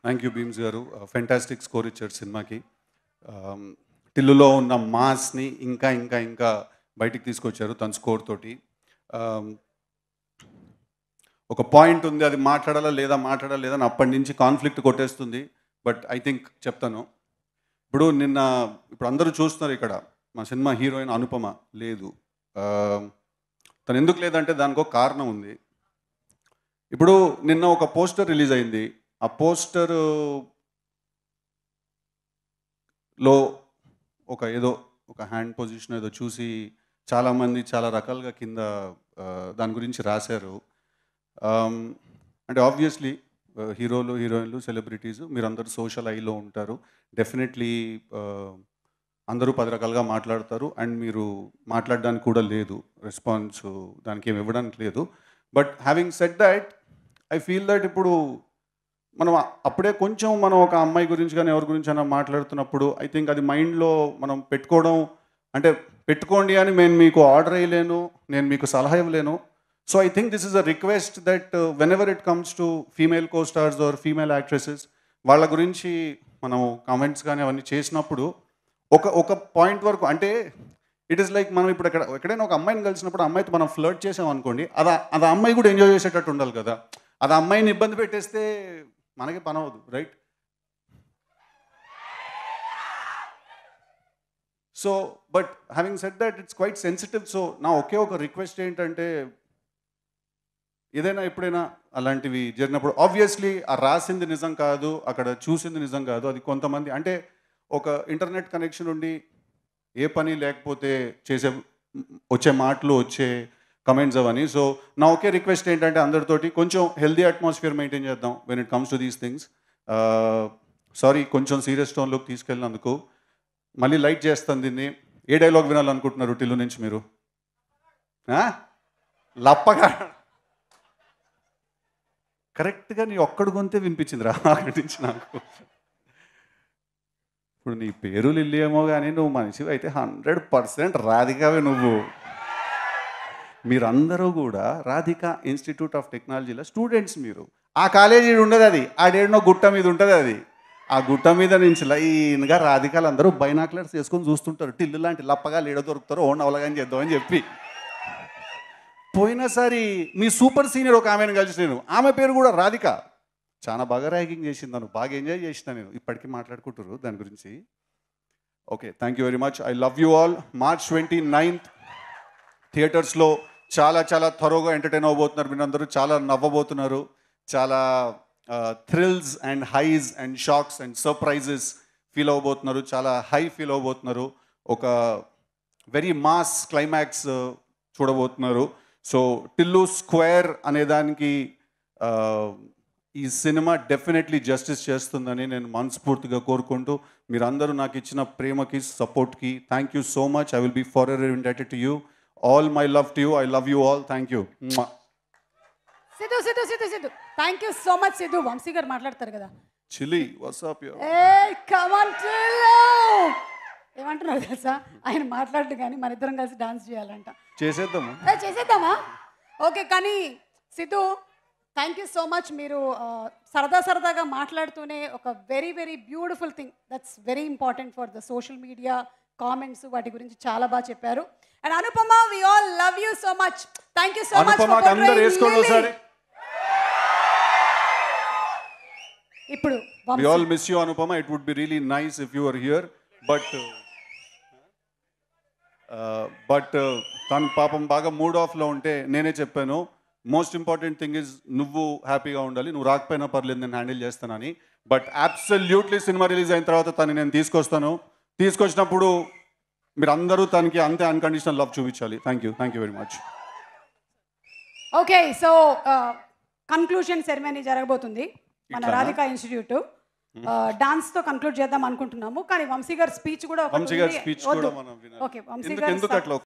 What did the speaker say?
Thank you Bheems గారు. Fantastic score ఇచ్చారు సినిమాకి. టిల్లులో ఉన్న మాస్ని ఇంకా ఇంకా ఇంకా బయటికి తీసుకొచ్చారు తన స్కోర్ తోటి. ఒక పాయింట్ ఉంది, అది మాట్లాడాలా లేదా అని అప్పటి నుంచి కాన్ఫ్లిక్ట్ కొట్టేస్తుంది. బట్ ఐ థింక్ చెప్తాను. ఇప్పుడు అందరూ చూస్తున్నారు ఇక్కడ మా సినిమా హీరోయిన్ అనుపమ లేదు. తను ఎందుకు లేదంటే దానికి ఒక కారణం ఉంది. ఇప్పుడు నిన్న ఒక పోస్టర్ రిలీజ్ అయింది. ఆ పోస్టర్లో ఒక హ్యాండ్ పొజిషన్ ఏదో చూసి చాలామంది చాలా రకాలుగా కింద దాని గురించి రాశారు. అంటే ఆబ్వియస్లీ హీరోలు, హీరోయిన్లు, సెలబ్రిటీస్ మీరందరూ సోషల్ ఐలో ఉంటారు. డెఫినెట్లీ అందరూ 10 రకాలుగా మాట్లాడతారు. అండ్ మీరు మాట్లాడడానికి కూడా లేదు, రెస్పాన్స్ దానికి ఏమి ఇవ్వడానికి లేదు. But having said that, I feel that ఇప్పుడు మనం అప్పుడే కొంచెం మనం ఒక అమ్మాయి గురించి కానీ ఎవరి గురించి అయినా మాట్లాడుతున్నప్పుడు ఐ థింక్ అది మైండ్లో మనం పెట్టుకోవడం, అంటే పెట్టుకోండి అని నేను మీకు ఆర్డర్ వేయలేను, నేను మీకు సలహా ఇవ్వలేను. So I think this is a request that when ever it comes to female co stars or female actresses, వాళ్ళ గురించి మనం కామెంట్స్ కానీ అవన్నీ చేసినప్పుడు ఒక పాయింట్ వరకు, అంటే ఇట్ ఈస్ లైక్ మనం ఇప్పుడు ఎక్కడైనా ఒక అమ్మాయిని కలిసినప్పుడు అమ్మాయితో మనం ఫ్లర్ట్ చేసాం అనుకోండి, అది అమ్మాయి కూడా ఎంజాయ్ చేసేటట్టు ఉండాలి కదా. అది అమ్మాయిని ఇబ్బంది పెట్టేస్తే మనకి పని అవ్వదు, right? So but having said that, it's quite sensitive. So నా ఒక రిక్వెస్ట్ ఏంటంటే, ఏదైనా ఎప్పుడైనా అలాంటివి జరిగినప్పుడు ఆబ్వియస్లీ ఆ రాసింది నిజం కాదు, అక్కడ చూసింది నిజం కాదు. అది కొంతమంది, అంటే ఒక ఇంటర్నెట్ కనెక్షన్ ఉండి ఏ పని లేకపోతే వచ్చే మాటలు, వచ్చే కమెంట్స్ అవన్నీ. సో నా రిక్వెస్ట్ ఏంటంటే అందరితోటి కొంచెం హెల్దీ అట్మాస్ఫియర్ మెయింటైన్ చేద్దాం when it comes to these things. Sorry కొంచెం సీరియస్ టోన్లోకి తీసుకెళ్ళినందుకు. మళ్ళీ లైట్ చేస్తాను దీన్ని. ఏ డైలాగ్ వినాలనుకుంటున్నారు టిల్లు నుంచి మీరు? లప్పగా కరెక్ట్గా నీ ఒక్కడు గొంతే వినిపించిందిరా అక్కడి నుంచి నాకు. ఇప్పుడు నీ పేరు లిల్లీ ఏమో కానీ నువ్వు మనిషివి అయితే 100% రాధికావే నువ్వు. మీరందరూ కూడా రాధికా ఇన్స్టిట్యూట్ ఆఫ్ టెక్నాలజీలో స్టూడెంట్స్. మీరు ఆ కాలేజీ ఉండదు, అది ఆడేడనో గుట్ట మీద ఉంటుంది. అది ఆ గుట్ట మీద నుంచి లైన్గా రాధికాలు అందరూ బైనాక్లర్స్ చేసుకొని చూస్తుంటారు. టిల్లు లాంటి లప్పగా లేడో దొరుకుతారో ఓన్ అవలగాని చేద్దామని చెప్పి. పోయినసారి మీ సూపర్ సీనియర్ ఒక ఆమెను కలిసి నేను, ఆమె పేరు కూడా రాధిక, చాలా బాగా ర్యాగింగ్ చేసింది, నన్ను బాగా ఎంజాయ్ చేసిన నేను. ఇప్పటికీ మాట్లాడుకుంటారు దాని గురించి. Okay, thank you very much. I love you all. March 29th థియేటర్స్లో చాలా చాలా థరోగా ఎంటర్టైన్ అవ్వబోతున్నారు. మీరందరూ చాలా నవ్వబోతున్నారు. చాలా thrills and highs and shocks and surprises feel అవ్వబోతున్నారు. చాలా హై ఫీల్ అవ్వబోతున్నారు. ఒక వెరీ మాస్ క్లైమాక్స్ చూడబోతున్నారు. సో టిల్లు స్క్వేర్ అనేదానికి ఈ సినిమా డెఫినెట్లీ జస్టిస్ చేస్తుందని నేను మనస్ఫూర్తిగా కోరుకుంటూ, మీరందరూ నాకు ఇచ్చిన ప్రేమకి, సపోర్ట్కి thank you so much. I will be forever indebted to you. All my love to you. I love you all. Thank you. Siddhu thank you so much. Siddhu, Vamsi garu మాట్లాడతారు కదా. Chilly what's up yo. Come on Tillu, ఏమంటున్నారు తెలుసా? ఆయన మాట్లాడు కానీ మన ఇద్దరం కలిసి డాన్స్ చేయాలంట. చేసేద్దామా? ఓకే, కానీ Siddhu thank you so much. మీరు సరదాగా మాట్లాడుతూనే ఒక very very beautiful thing, that's very important for the social media comments, వాటి గురించి చాలా బాగా చెప్పారు. And Anupama, we all love you so much. Thank you so much. ఇప్పుడు we all miss you Anupama. It would be really nice if you were here, but తను పాపం బాగా mood ఆఫ్లో ఉంటే నేనే చెప్పాను, మోస్ట్ ఇంపార్టెంట్ థింగ్ ఇస్ నువ్వు హ్యాపీగా ఉండాలి, నువ్వు రాకపోయినా పర్లేదు నేను హ్యాండిల్ చేస్తానని. బట్ అబ్సల్యూట్లీ సినిమా రిలీజ్ అయిన తర్వాత తను నేను తీసుకొచ్చినప్పుడు మీరు అందరూ తనకి అంతే అన్కండిషనల్ లవ్ చూపించాలి. Thank you very much. Okay, so conclusion ceremony జరగబోతుంది మన రాధికా ఇన్స్టిట్యూట్. డాన్స్ తో కన్క్లూడ్ చేద్దాం అనుకుంటున్నాము, కానీ వంశీ గారి స్పీచ్ కూడా వంశీ గారి